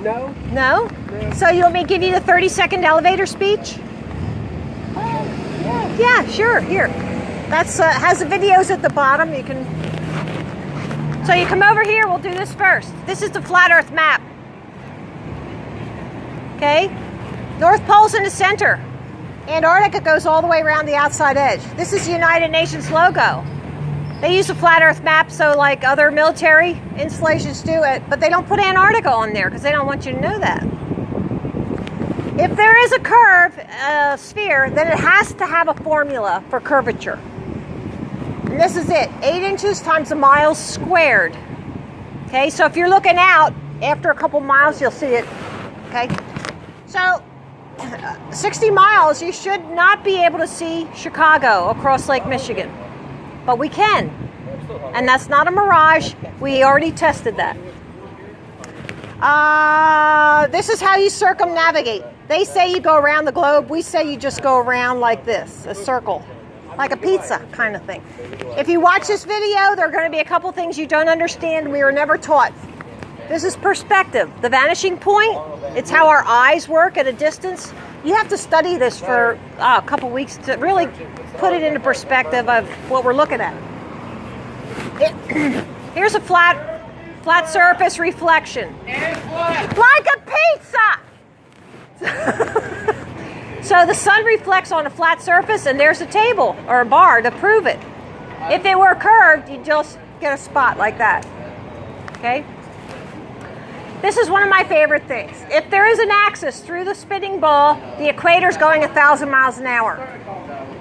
No. No? So you want me to give you the 30-second elevator speech? Yeah, sure. Here. That's has the videos at the bottom. You can. So you come over here. We'll do this first. This is the flat Earth map. Okay. North Pole's in the center. Antarctica goes all the way around the outside edge. This is the United Nations logo. They use a flat Earth map, so like other military installations do it, but they don't put Antarctica on there because they don't want you to know that. If there is a curve, a sphere, then it has to have a formula for curvature. And this is it, 8 inches times a mile squared. Okay, so if you're looking out, after a couple miles, you'll see it. Okay, so 60 miles, you should not be able to see Chicago across Lake Michigan. But we can. And that's not a mirage. We already tested that. This is how you circumnavigate. They say you go around the globe. We say you just go around like this, a circle, like a pizza kind of thing. If you watch this video, there are going to be a couple things you don't understand. We were never taught. This is perspective. The vanishing point, it's how our eyes work at a distance. You have to study this for a couple weeks to really put it into perspective of what we're looking at. Here's a flat surface reflection. Like a pizza! So the sun reflects on a flat surface and there's a table or a bar to prove it. If it were curved, you'd just get a spot like that. Okay? This is one of my favorite things. If there is an axis through the spinning ball, the equator's going 1,000 miles an hour.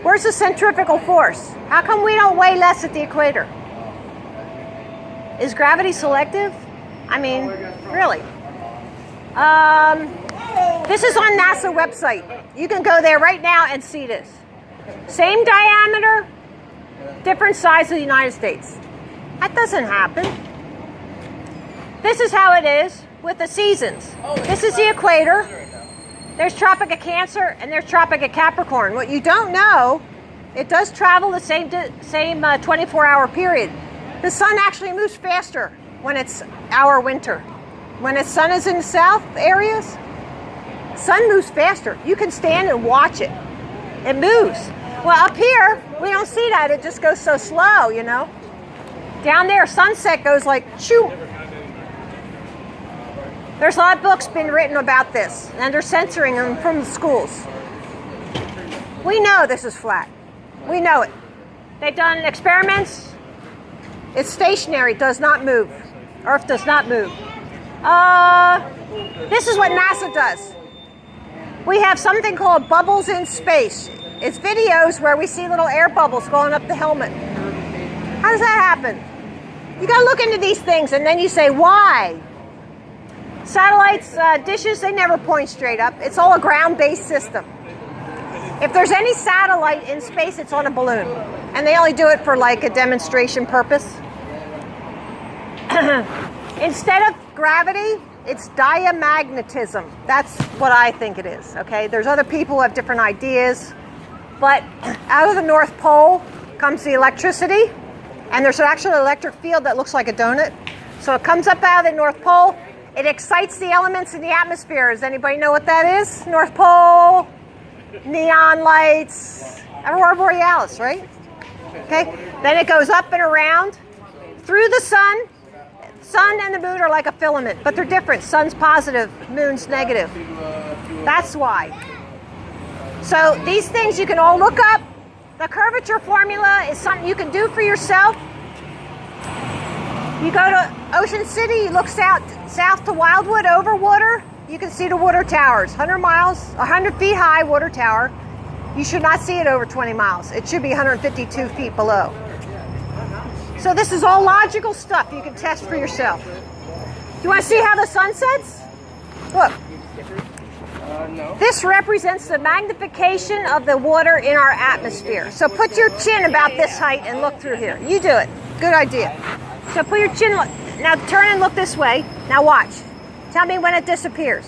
Where's the centrifugal force? How come we don't weigh less at the equator? Is gravity selective? I mean, really. This is on NASA website. You can go there right now and see this. Same diameter, different size of the United States. That doesn't happen. This is how it is with the seasons. This is the equator. There's Tropic of Cancer and there's Tropic of Capricorn. What you don't know, it does travel the same 24-hour period. The sun actually moves faster when it's our winter. When the sun is in the south areas, sun moves faster. You can stand and watch it. It moves. Well, up here, we don't see that. It just goes so slow, you know. Down there, sunset goes like, shoo. There's a lot of books been written about this, and they're censoring them from the schools. We know this is flat. We know it. They've done experiments. It's stationary, does not move. Earth does not move. This is what NASA does. We have something called bubbles in space. It's videos where we see little air bubbles going up the helmet. How does that happen? You gotta look into these things and then you say, why? Satellites, dishes, they never point straight up. It's all a ground-based system. If there's any satellite in space, it's on a balloon. And they only do it for like a demonstration purpose. Instead of gravity, it's diamagnetism. That's what I think it is, okay? There's other people who have different ideas. But out of the North Pole comes the electricity. And there's actually an electric field that looks like a donut. So it comes up out of the North Pole. It excites the elements in the atmosphere. Does anybody know what that is? North Pole, neon lights, Aurora Borealis, right? Okay. Then it goes up and around through the sun. Sun and the moon are like a filament, but they're different. Sun's positive, moon's negative. That's why. So these things you can all look up. The curvature formula is something you can do for yourself. You go to Ocean City, you look south to Wildwood over water, you can see the water towers. 100 feet high water tower. You should not see it over 20 miles. It should be 152 feet below. So this is all logical stuff you can test for yourself. Do you want to see how the sun sets? Look. No. This represents the magnification of the water in our atmosphere. So put your chin about this height and look through here. You do it. Good idea. So put your chin, now turn and look this way. Now watch. Tell me when it disappears.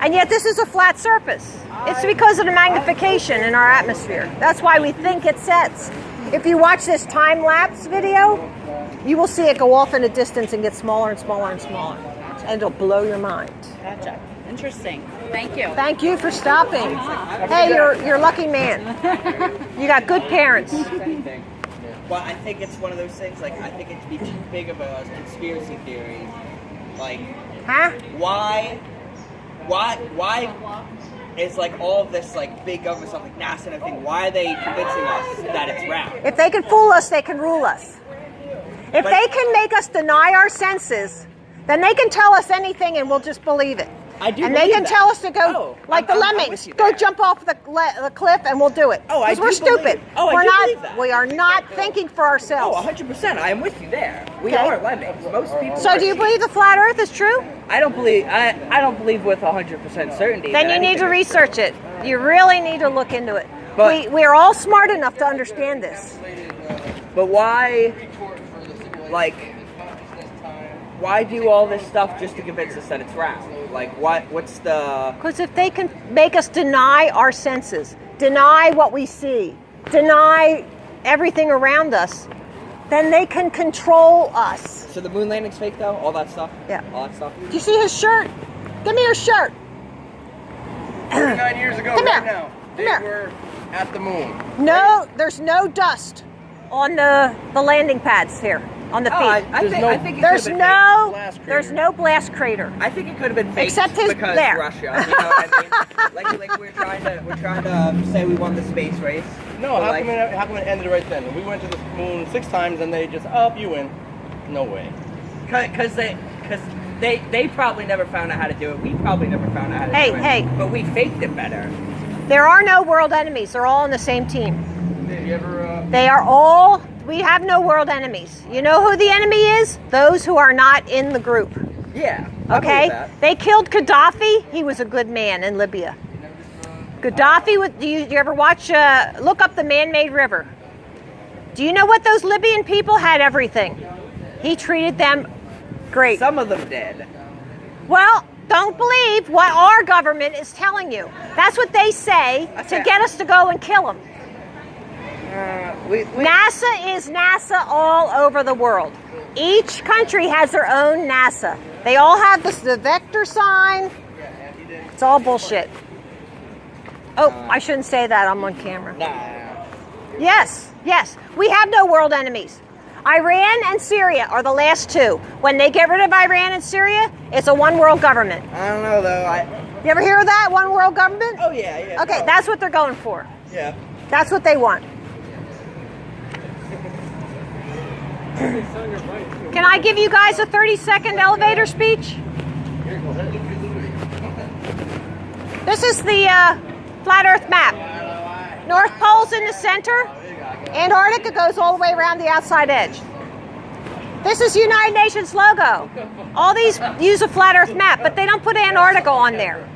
And yet this is a flat surface. It's because of the magnification in our atmosphere. That's why we think it sets. If you watch this time-lapse video, you will see it go off in the distance and get smaller and smaller and smaller. and it'll blow your mind. Gotcha. Interesting. Thank you. Thank you for stopping. Hey, you're a lucky man. You got good parents. Well, I think it's one of those things, like, I think it'd be too big of a conspiracy theory. Like, Huh? why is, like, all of this, like, big government stuff, like NASA and everything, why are they convincing us that it's round? If they can fool us, they can rule us. If they can make us deny our senses, then they can tell us anything and we'll just believe it. I do And they believe can that. tell us to go, Oh, like I'm the with lemmings, you go there. jump off the cliff and we'll do it. Oh, I Because we're do believe stupid. it. Oh, I we're do not, believe that. We are not thinking for Oh, ourselves. 100%. I am with you there. We Okay. are lemmings. Most people. So do you believe the flat earth is true? I don't believe. I don't believe with 100% certainty. Then that you need to anything is research it. You really need to look into it. But- We are all smart enough to understand this. But why, like, why do all this stuff just to convince us that it's round? Like, what's the... Because if they can make us deny our senses, deny what we see, deny everything around us, then they can control us. So the moon landing's fake, though? All that stuff? Yeah. All that stuff? Do you see his shirt? Give me your shirt. 49 years ago, Come right here. now, they Come here. were at the moon. No, there's no dust on the landing pads here, on the feet. I There's think, no- I think it there's could have no, blast crater. there's no blast crater. been, I think it could have been fake Except his because there. Russia. You know what I mean? like we're trying to say we won the space race. No, but how like, come it ended right then? We went to the moon 6 times and they just, you win. No way. Because they probably never found out how to do it. We probably never found out how to Hey, do it. hey. But we faked it better. There are no world enemies. They're all on the same team. Did you ever, They are all, we have no world enemies. You know who the enemy is? Those who are not in the group. Yeah. I Okay? believe that. They killed Gaddafi. He was a good man in Libya. Gaddafi, do you ever watch, look up the man-made river? Do you know what those Libyan people had? Everything. He treated them great. Some of them did. Well, don't believe what our government is telling you. That's what they say to get us to go and kill them. NASA is NASA all over the world. Each country has their own NASA. They all have the vector sign. It's all bullshit. Oh, I shouldn't say that. I'm on camera. Nah. Yes, yes. We have no world enemies. Iran and Syria are the last two. When they get rid of Iran and Syria, it's a one world government. I don't know though. You ever hear of that? One world government? Oh yeah. Okay, that's what they're going for. Yeah. That's what they want. Can I give you guys a 30-second elevator speech? This is the flat Earth map. North Pole's in the center. Antarctica goes all the way around the outside edge. This is United Nations logo. All these use a flat Earth map, but they don't put Antarctica on there.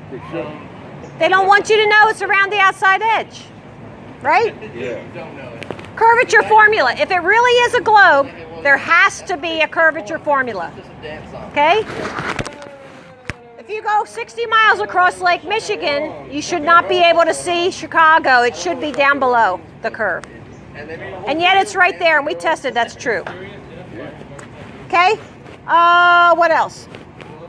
They don't want you to know it's around the outside edge. Right? Yeah. Curvature formula. If it really is a globe, there has to be a curvature formula. Okay? If you go 60 miles across Lake Michigan, you should not be able to see Chicago. It should be down below the curve. And yet it's right there, and we tested that's true. Okay? What else?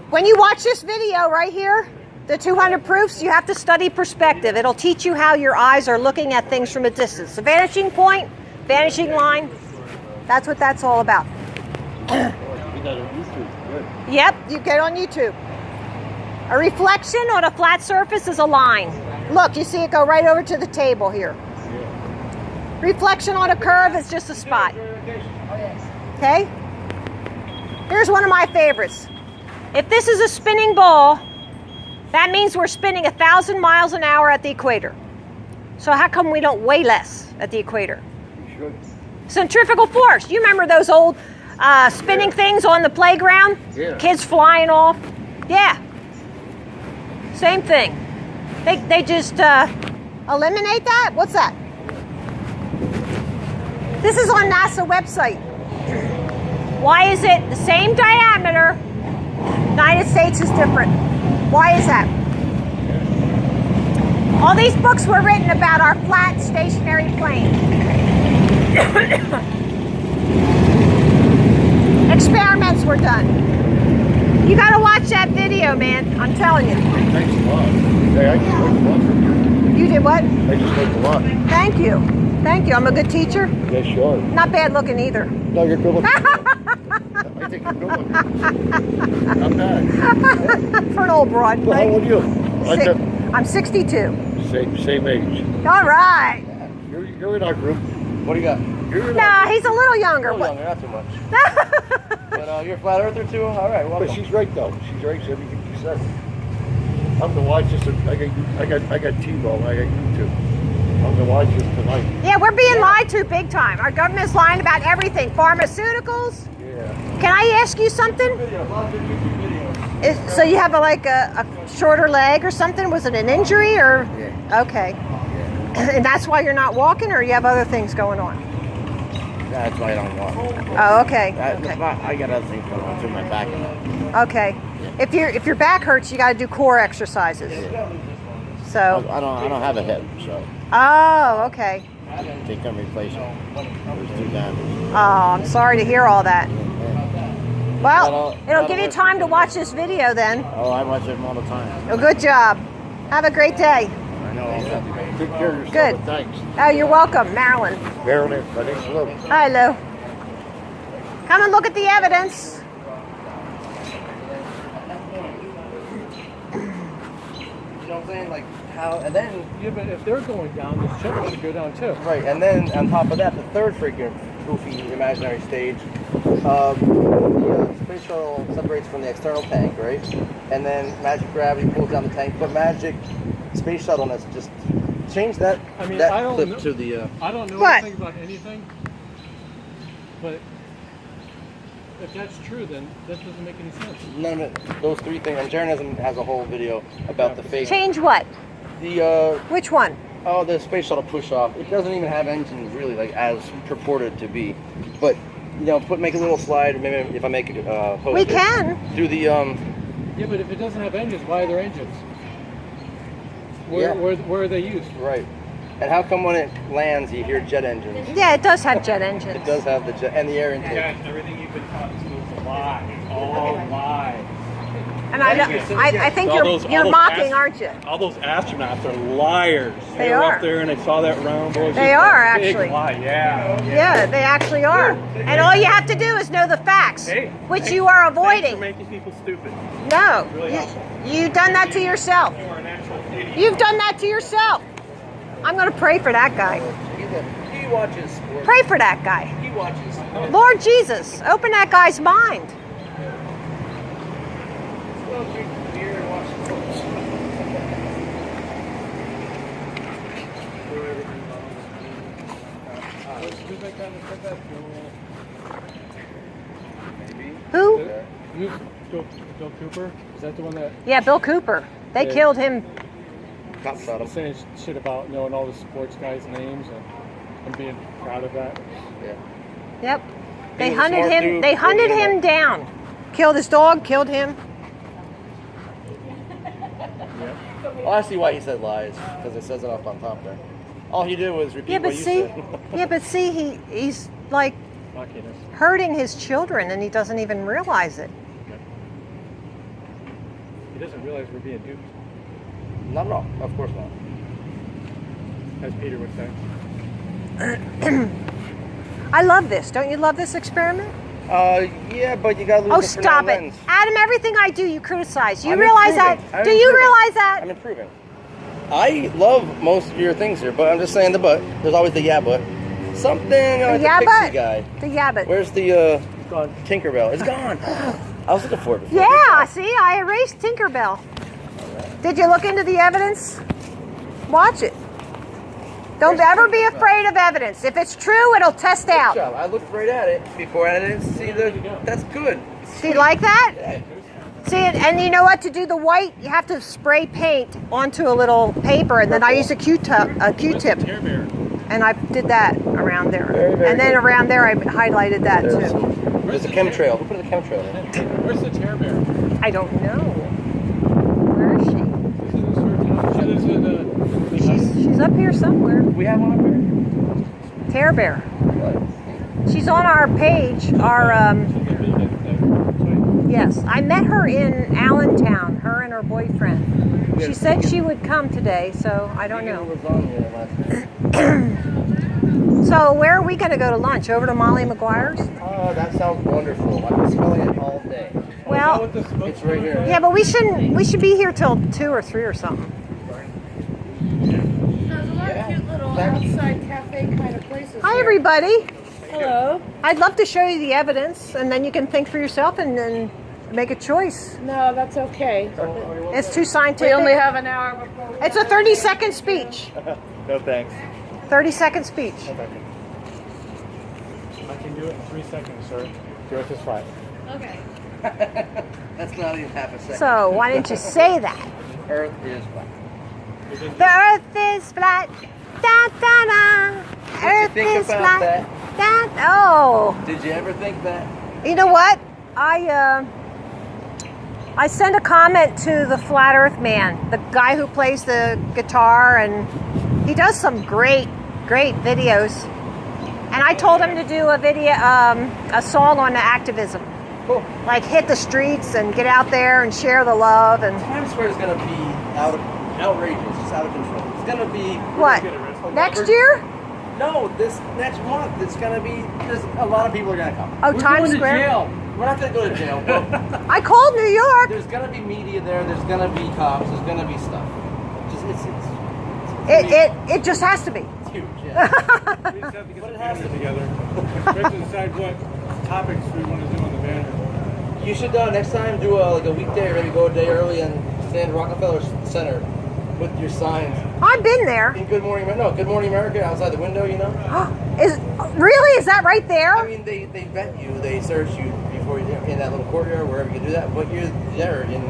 When you watch this video right here, the 200 proofs, you have to study perspective. It'll teach you how your eyes are looking at things from a distance. The vanishing point, vanishing line, that's what that's all about. Yep, you get on YouTube. A reflection on a flat surface is a line. Look, you see it go right over to the table here. Reflection on a curve is just a spot. Okay? Here's one of my favorites. If this is a spinning ball, that means we're spinning 1,000 miles an hour at the equator. So how come we don't weigh less at the equator? Centrifugal force. You remember those old spinning things on the playground? Yeah. Kids flying off? Yeah. Same thing. They just eliminate that? What's that? This is on NASA website. Why is it the same diameter? United States is different. Why is that? All these books were written about our flat stationary plane. Experiments were done. You gotta watch that video, man. I'm telling you. Thanks a lot. Hey, I just learned a lot from you. You did what? I just learned a lot. Thank you. Thank you. I'm a good teacher. Yeah, sure. Not bad looking either. No, you're good looking. I think you're good looking. I'm not. For an old broad. Well, how old are you? I'm 62. Same age. All right. You're in our group. What do you got? You're in Nah, our group. he's a little younger. A little younger, not too much. But you're a flat earther too? All right, welcome. But she's right though. She's right. She's everything she said. I'm the wisest. I got T-Bone. I got YouTube. I'm the wisest tonight. Yeah, we're being lied to big time. Our government's lying about everything. Pharmaceuticals. Yeah. Can I ask you something? Videos, a lot of good YouTube videos. So you have a shorter leg or something? Was it an injury or? Yeah. Okay. And that's why you're not walking, or you have other things going on? That's why I don't walk. Oh, okay. Okay. I got other things going on through my back. Okay. If your back hurts, you got to do core exercises. So. I don't have a hip, so Oh, okay. they can replace it. There's two damage. Oh, I'm sorry to hear all that. Well, That'll- it'll that'll give you work. time to watch this video then. Oh, I watch them all the time. Well, good job. Have a great day. I know. Take care of yourself. Good. and Thanks. Oh, you're welcome, Marilyn. Marilyn, my name's Lou. Hi, Lou. Come and look at the evidence. You know what I'm saying? Like how, and then Yeah, but if they're going down, this ship should go down too. right, and then on top of that, the third freaking goofy imaginary stage, the space shuttle separates from the external tank, right? And then magic gravity pulls down the tank, but magic space shuttleness just change that I mean, that I don't clip know- to the. I don't know What? anything about anything, but if that's true, then that doesn't make any sense. None of those three things. And journalism has a whole video about the fake. Change what? The Which one? the space shuttle push off. It doesn't even have engines really, like as purported to be. But you know, make a little slide. Maybe if I make it post We it, can. do the Yeah, but if it doesn't have engines, why are there engines? Yeah. Where are they used? right. And how come when it lands you hear jet engines? Yeah, it does have jet engines. It does have the jet and the air intake. Everything you've been taught in school is a lie. All a lie. And I think All those- you're all those mocking, aren't you? All those astronauts are liars. They were are. up there and they saw that round. Boy, They are, big actually. lie. Yeah. Yeah, they actually are. And all you have to do is know the facts, Hey, which thanks- you are Thanks for avoiding. making people stupid. No, Really helpful. you've done that to yourself. You are an actual idiot. You've done that to yourself. I'm going to pray for that guy. He watches sports. Pray for that guy. He watches. Lord Jesus, open that guy's mind. Well, drink beer and watch sports. Who? Bill Cooper? Is that the one that Yeah, Bill Cooper. They Yeah. killed him. Cop shot him. was saying shit about knowing all the sports guys' names and being proud of that? Yeah. Yep. They was a hunted smart him. dude They before hunted the him internet. down. Killed his dog. Killed him. Well, I see why he said lies because it says it up on top there. All he did was repeat Yeah, what but you see. said. Yeah, but see, he's like Cockiness. hurting his children, and he doesn't even realize it. He doesn't realize we're being duped, Not at all. Of course not. as Peter would say. I love this. Don't you love this experiment? Yeah, but you gotta lose Oh, the for stop now it. lens. Adam, everything I do, you criticize. You I'm realize that? improving. I'm Do you improving. realize that? I'm improving. I love most of your things here, but I'm just saying the but. There's always the yeah but. Something The the yeah, pixie but. guy. The yeah, but. Where's the Tinkerbell? It's gone. I was looking for it before. Yeah, see, I erased Tinkerbell. Did you look into the evidence? Watch it. Don't ever be afraid of evidence. If it's true, it'll test Good out. job. I looked right at it before and I didn't see the. That's good. Do you like that? See it, and you know what? To do the white, you have to spray paint onto a little paper, and then I use a Q-tip, Care Bear. and I did that around there, Very, very and then good. around there I highlighted that There's, too. there's a chemtrail. Who put a chemtrail in? Where's the Care Bear? I don't know. Where is she? She lives in She's up here somewhere. We have one up here? Tear Bear. What? She's on our page. Our Yes, I met her in Allentown, her and her boyfriend. She said she would come today, so I don't know. Was on here last night. So where are we going to go to lunch? Over to Molly McGuire's? Oh, that sounds wonderful. I've been smelling it all day. Well, It's right here. yeah, but we should be here till 2 or 3 or something. There's a lot of cute little outside cafe kind of places. Hi, here. everybody. Hello. I'd love to show you the evidence, and then you can think for yourself and then make a choice. No, that's okay. It's too We scientific. only have an hour before. It's a 30-second speech. No thanks. 30-second speech. I can do it in 3 seconds, sir. Do it this way. Okay. That's not even half a second. So why didn't you say that? Earth is flat. The earth is flat. Da, da, da. Earth think is about flat. Da, oh. Did you ever think that? You know what? I sent a comment to the Flat Earth Man, the guy who plays the guitar, and he does some great videos. And I told him to do a song on the activism, Cool. like hit the streets and get out there and share the love. And Times Square is going to be outrageous. It's out of control. It's going to be what? Next year? No, this next month. It's going to be. There's a lot of people are going to come. Oh, Times Square. We're not going to go to jail, but I called New York. there's going to be media there. There's going to be cops. There's going to be stuff. It just has to be. It's huge. Yeah. We just have to get But the it has banner to be. together. We have to decide what topics we want to do on the banner. You should next time do like a weekday, or maybe go a day early and stand Rockefeller Center with your signs. I've been there. In Good Morning America outside the window. You know. Is that right there? I mean, they vet you, they search you before you're in that little courtyard, wherever you do that. But you're there in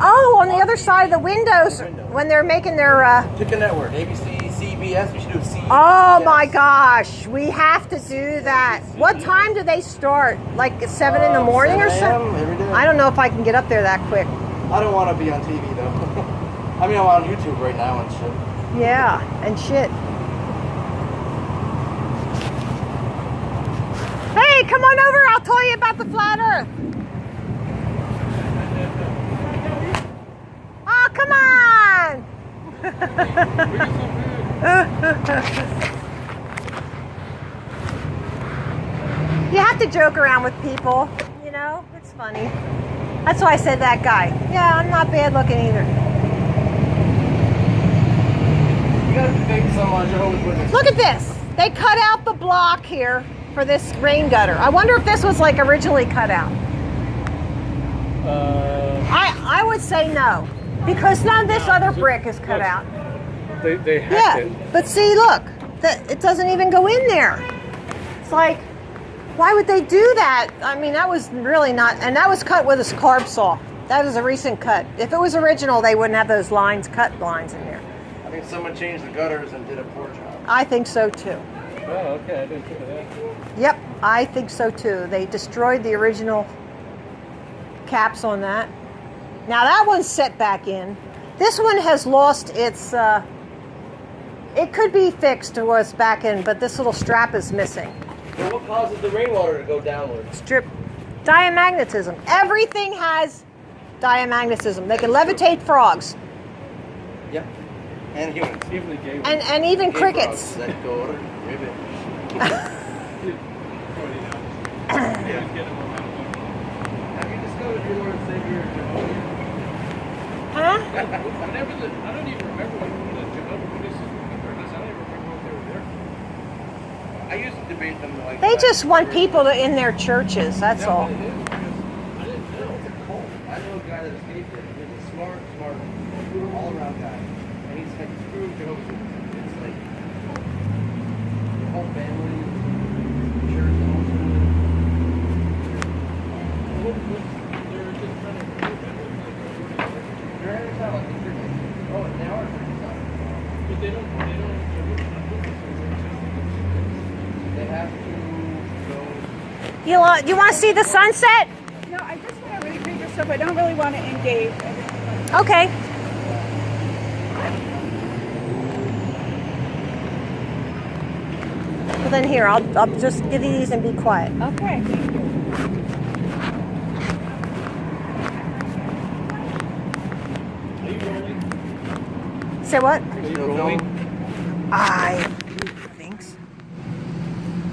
Oh, on the other side of the windows when they're making their. pick a network, ABC, CBS. You should do CBS. Oh my gosh, we have to do that. What time do they start? Like at 7 in the morning or 7 a.m. something? every day. I don't know if I can get up there that quick. I don't want to be on TV though. I mean, I'm on YouTube right now and shit. Yeah, and shit. Hey, come on over. I'll tell you about the flat Earth. Oh, come on. You have to joke around with people, you know? It's funny. That's why I said that guy. Yeah, I'm not bad looking either. You gotta debate someone, Jehovah's Witness. Look at this. They cut out the block here for this rain gutter. I wonder if this was like originally cut out. I would say no, because none of this other brick is cut out. They hacked Yeah, it. but see, look, it doesn't even go in there. It's like, why would they do that? I mean, that was really not, and that was cut with a carb saw. That is a recent cut. If it was original, they wouldn't have those cut lines in there. I think someone changed the gutters and did a poor job. I think so too. Oh, okay. I didn't think of that. Yep, I think so too. They destroyed the original caps on that. Now that one's set back in. This one has lost its, it could be fixed to what's back in, but this little strap is missing. So what causes the rainwater to go downward? Strip diamagnetism. Everything has diamagnetism. They can levitate frogs Yep. And humans. Even the gay one. and even Gay crickets. frogs that go to ribbit. Have you discovered your Lord and Savior Jehovah? Huh? Whenever I don't even remember when the Jehovah's Witnesses were this. I don't even remember when they were there. I used to debate them like They just want people to in their churches. That's all. It is because I didn't know. It's a cult. I know a guy that escaped it. He's a smart, all-around guy. And he's like screw Jehovah's Witnesses. It's like the whole family, church, and all that. They were just trying to remove that. They're in town like the oh, and they are in town. But they don't. They have to go. You want to see the sunset? No, I just want to read your stuff. I don't really want to engage. Okay. Well then here, I'll just give you these and be quiet. Okay, thank you. Say what? Still filming? I think so.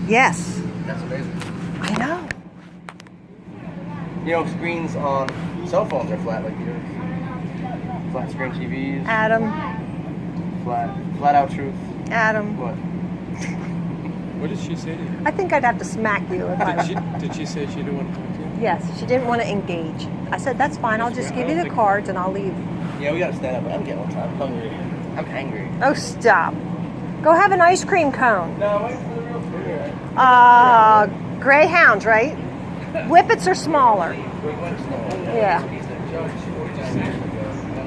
Yes. That's amazing. I know. You know, screens on cell phones are flat like yours. Flat screen TVs. Adam. Flat out truth. Adam. What? What did she say to you? I think I'd have to smack you if I. Did she say she didn't want to talk to you? Yes, she didn't want to engage. I said, that's fine. I'll just give you the cards and I'll leave. Yeah, we gotta stand up. I'm getting I'm hungry. I'm angry. Oh, stop. Go have an ice cream cone. No, wait for the real food. Greyhounds, right? Whippets are smaller. Yeah.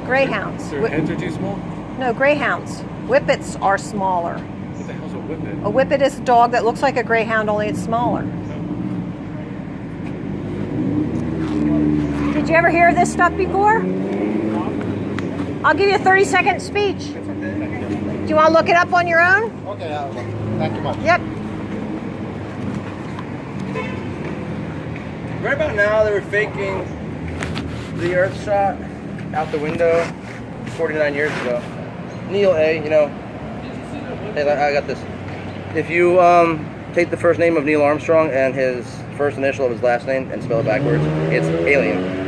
Greyhounds. Their heads are too small? No, greyhounds. Whippets are smaller. What the hell's a whippet? A whippet is a dog that looks like a greyhound, only it's smaller. Did you ever hear this stuff before? I'll give you a 30-second speech. Do you want to look it up on your own? Okay, thank you much. Yep. Right about now, they were faking the Earth shot out the window 49 years ago. Neil A, you know. Hey, I got this. If you take the first name of Neil Armstrong and his first initial of his last name and spell it backwards, it's alien.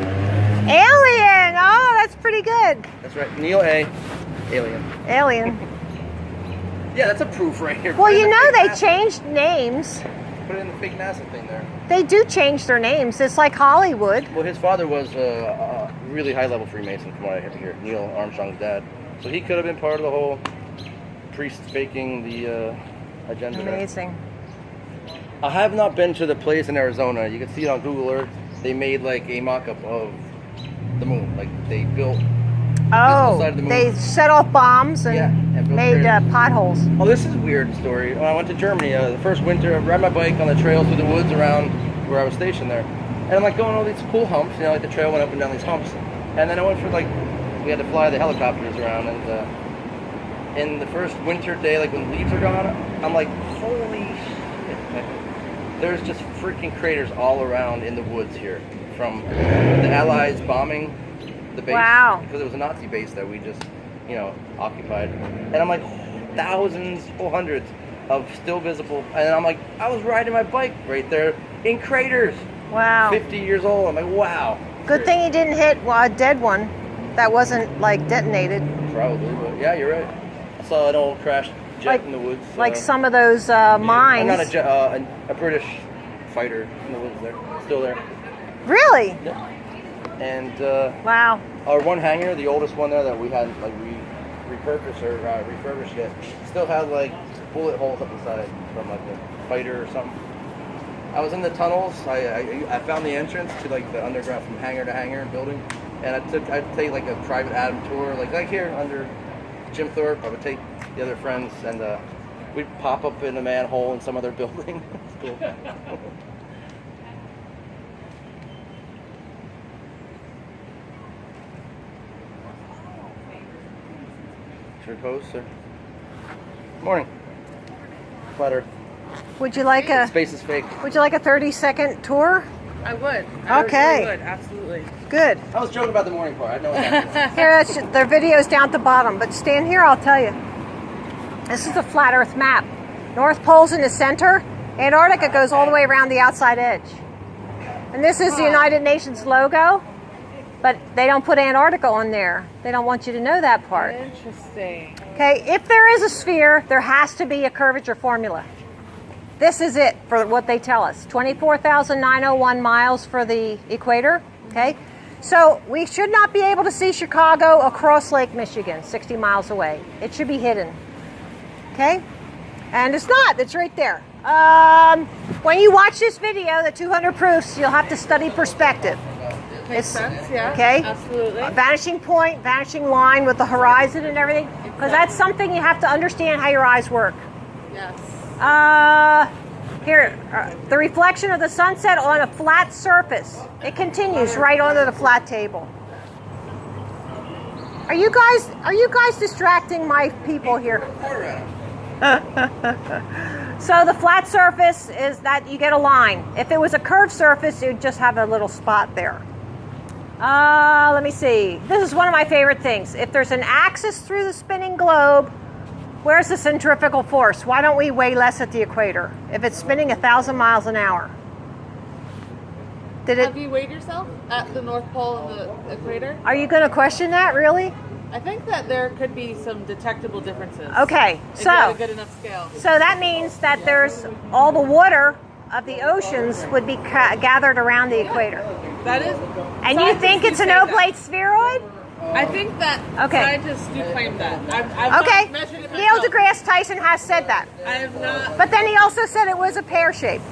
Alien! Oh, that's pretty good. That's right. Neil A, alien. Alien. Yeah, that's a proof right here. Well, Put it in you the know fake they NASA. changed names. Put it in the fake NASA thing there. They do change their names. It's like Hollywood. Well, his father was a really high-level Freemason, from what I hear. Neil Armstrong's dad. So he could have been part of the whole priest faking the agenda. there. Amazing. I have not been to the place in Arizona. You can see it on Google Earth. They made like a mock-up of the moon. Like they built. Oh, side of the moon. they set off bombs and Yeah, and built made craters. potholes. Oh, this is a weird story. When I went to Germany, the first winter, I rode my bike on the trail through the woods around where I was stationed there. And I'm like going all these cool humps, you know, like the trail went up and down these humps. And then I went for like, we had to fly the helicopters around, and in the first winter day, like when leaves are gone, I'm like, holy shit. There's just freaking craters all around in the woods here from the Allies bombing the base. Wow. Because it was a Nazi base that we just, you know, occupied. And I'm like, thousands, hundreds of still visible. And I'm like, I was riding my bike right there in craters. Wow. 50 years old. I'm like, wow. Good thing he didn't hit a dead one that wasn't like detonated. Probably, but yeah, you're right. I saw an old crashed jet Like- in the woods. Like some of those mines. I'm not a jet, a British fighter in the woods there. Still there. Really? Yeah. And Wow. our one hangar, the oldest one there that we hadn't like repurposed or refurbished yet, still had like bullet holes up the side from like a fighter or something. I was in the tunnels. I found the entrance to like the underground from hangar to hangar building, and I'd take like a private Adam tour, like here under Jim Thorpe. I would take the other friends, and we'd pop up in a manhole in some other building. It's cool. Should we pose, sir? Morning. Flat Earth. Would you like a Space is fake. 30-second tour? I would. Okay. I would, absolutely. Good. I was joking about the morning part. I know what's happening. Here, their video's down at the bottom, but stand here, I'll tell you. This is a flat Earth map. North Pole's in the center. Antarctica goes all the way around the outside edge. And this is the United Nations logo, but they don't put Antarctica on there. They don't want you to know that part. Interesting. Okay, if there is a sphere, there has to be a curvature formula. This is it for what they tell us. 24,901 miles for the equator, okay? So we should not be able to see Chicago across Lake Michigan, 60 miles away. It should be hidden, okay? And it's not, it's right there. When you watch this video, the 200 proofs, you'll have to study perspective. Makes sense, yeah. Okay? Absolutely. A vanishing point, vanishing line with the horizon and everything, because that's something you have to understand how your eyes work. Yes. The reflection of the sunset on a flat surface. It continues right onto the flat table. Are you guys distracting my people here? So the flat surface is that you get a line. If it was a curved surface, it would just have a little spot there. Let me see. This is one of my favorite things. If there's an axis through the spinning globe, where's the centrifugal force? Why don't we weigh less at the equator if it's spinning 1,000 miles an hour? Have you weighed yourself at the North Pole and the equator? Are you going to question that, really? I think that there could be some detectable differences. Okay, If you had a good enough scale. so that means that there's all the water of the oceans would be gathered around the equator. That is. And you think it's an oblate spheroid? I think that Okay. scientists do claim that. I've Okay, not measured it Neil myself. deGrasse Tyson has said that. I have not. But then he also said it was a pear shape.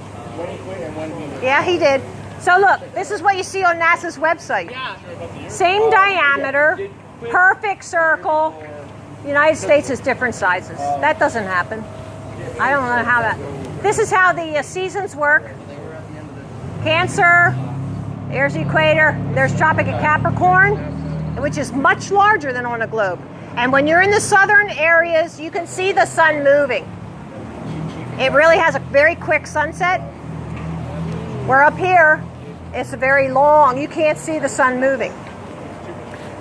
Yeah, he did. So look, this is what you see on NASA's website. Yeah. Same diameter, perfect circle. United States is different sizes. That doesn't happen. I don't know how that. This is how the seasons work. Cancer, there's the equator, there's Tropic of Capricorn, which is much larger than on a globe. And when you're in the southern areas, you can see the sun moving. It really has a very quick sunset. Where up here, it's a very long, you can't see the sun moving.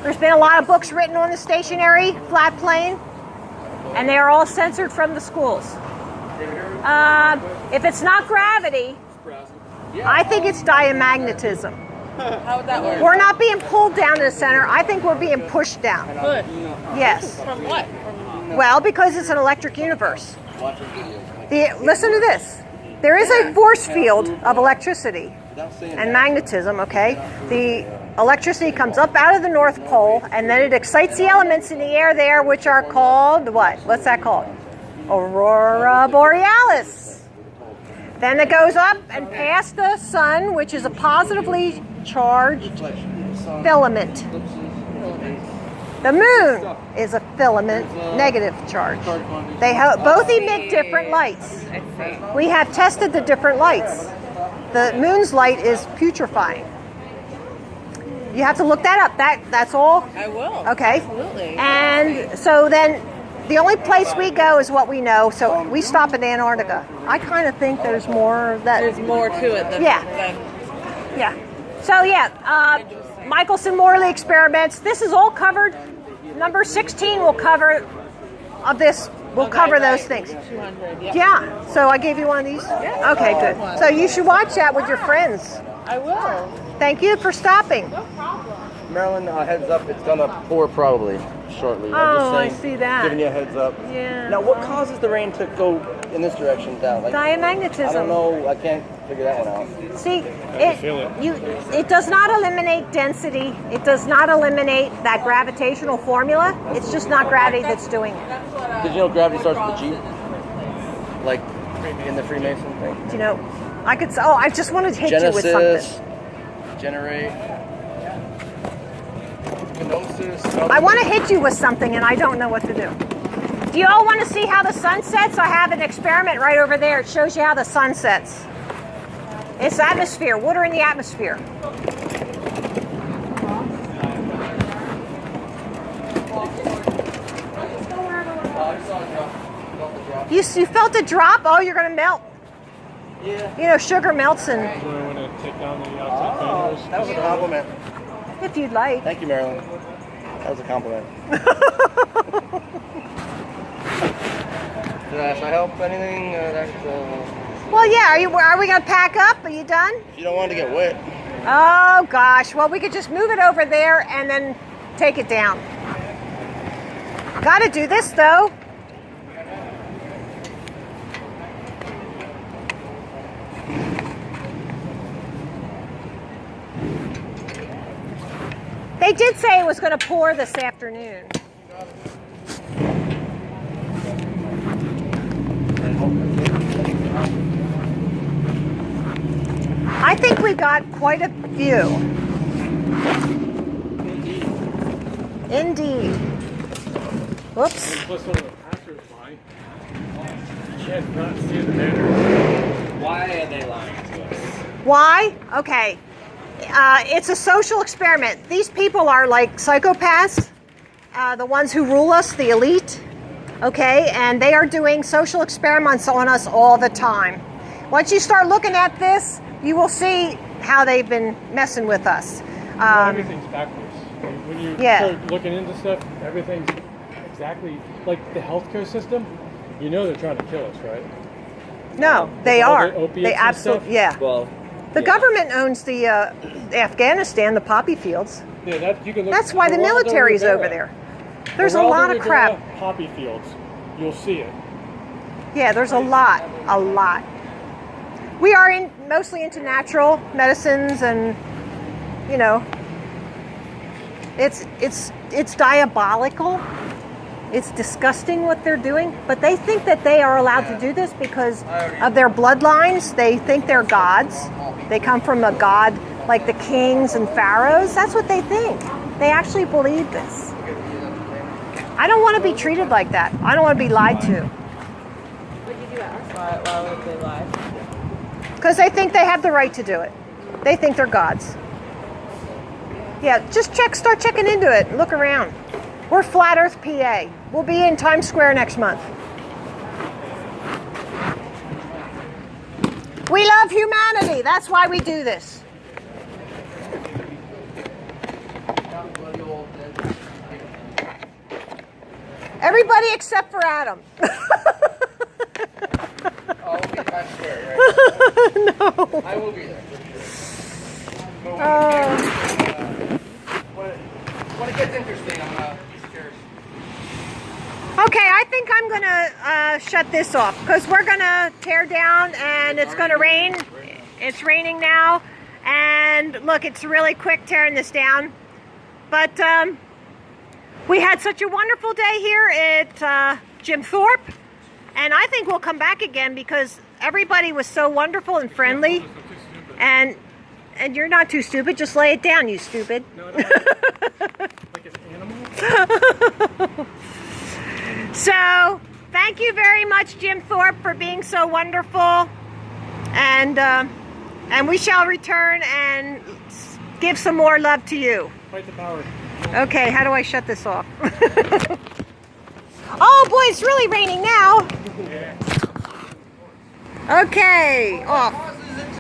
There's been a lot of books written on the stationary flat plane, and they are all censored from the schools. If it's not gravity, I think it's diamagnetism. How would that work? We're not being pulled down to the center. I think we're being pushed down. Push. Yes. From what? Well, because it's an electric universe. Listen to this. There is a force field of electricity and magnetism, okay? The electricity comes up out of the North Pole, and then it excites the elements in the air there, which are called what? What's that called? Aurora borealis. Then it goes up and past the sun, which is a positively charged filament. The moon is a filament, negative charge. They both emit different lights. We have tested the different lights. The moon's light is putrefying. You have to look that up. That's all. I will. Okay. Absolutely. And so then the only place we go is what we know. So we stop in Antarctica. I kind of think there's more that. There's more to it than. Yeah. Yeah. So yeah, Michelson-Morley experiments. This is all covered. Number 16 will cover of this. We'll cover those things. 200. Yeah. Yeah. So I gave you one of these. Yeah. Okay, good. So you should watch that with your friends. I will. Thank you for stopping. No problem. Marilyn, heads up, it's gonna pour probably shortly. Oh, I'm I just see that. Giving you a heads up. Yeah. Now, what causes the rain to go in this direction down? Like, Diamagnetism. I don't know. I can't figure that one out. See, feel it does not eliminate density. It does not eliminate that gravitational formula. It's just not gravity that's doing it. Did you know gravity starts with a G? Like in the Freemason thing? You know, I could. Oh, I just wanted to hit Genesis, you with something. generate, kenosis. I want to hit you with something, and I don't know what to do. Do you all want to see how the sun sets? I have an experiment right over there. It shows you how the sun sets. It's atmosphere, water in the atmosphere. You felt a drop? Oh, you're going to melt. Yeah. You know, sugar melts, and Do I want to take down the outside panels? That was a compliment. if you'd like. Thank you, Marilyn. That was a compliment. Should I help anything? Well, yeah. Are we going to pack up? Are you done? If you don't want to get wet. Oh gosh. Well, we could just move it over there and then take it down. Got to do this though. They did say it was going to pour this afternoon. I think we got quite a few. Indeed. Whoops. Plus some of the passers-by. You can't not see the banners. Why are they lying to us? Why? Okay. It's a social experiment. These people are like psychopaths, the ones who rule us, the elite, okay? And they are doing social experiments on us all the time. Once you start looking at this, you will see how they've been messing with us. Everything's backwards. When you Yeah. start looking into stuff, everything's exactly like the healthcare system. You know they're trying to kill us, right? No, they all are. the opiates They and absolutely, stuff? yeah. Well, The yeah. government owns the Afghanistan, the poppy fields. Yeah, that you can look. That's why the Geraldo military's Rivera. over there. There's a Geraldo lot of Rivera crap. Poppy fields. You'll see it. Yeah, there's a lot. We are mostly into natural medicines, and you know, it's diabolical. It's disgusting what they're doing, but they think that they are allowed to do this because of their bloodlines. They think they're gods. They come from a god like the kings and pharaohs. That's what they think. They actually believe this. I don't want to be treated like that. I don't want to be lied to. Why would they lie? Because they think they have the right to do it. They think they're gods. Yeah, just start checking into it. Look around. We're Flat Earth PA. We'll be in Times Square next month. We love humanity. That's why we do this. Everybody except for Adam. Oh, we'll be in Times Square, right? No. I will be there. When it gets interesting, I'm gonna be curious. Okay, I think I'm gonna shut this off because we're gonna tear down and it's gonna rain. It's raining now, and look, it's really quick tearing this down. But we had such a wonderful day here at Jim Thorpe, and I think we'll come back again because everybody was so wonderful and friendly. And you're not too stupid. Just lay it down, you stupid. No, I don't like an animal. So, thank you very much, Jim Thorpe, for being so wonderful. And we shall return and give some more love to you. Fight the power. Okay, how do I shut this off? Oh boy, it's really raining now. Okay, off.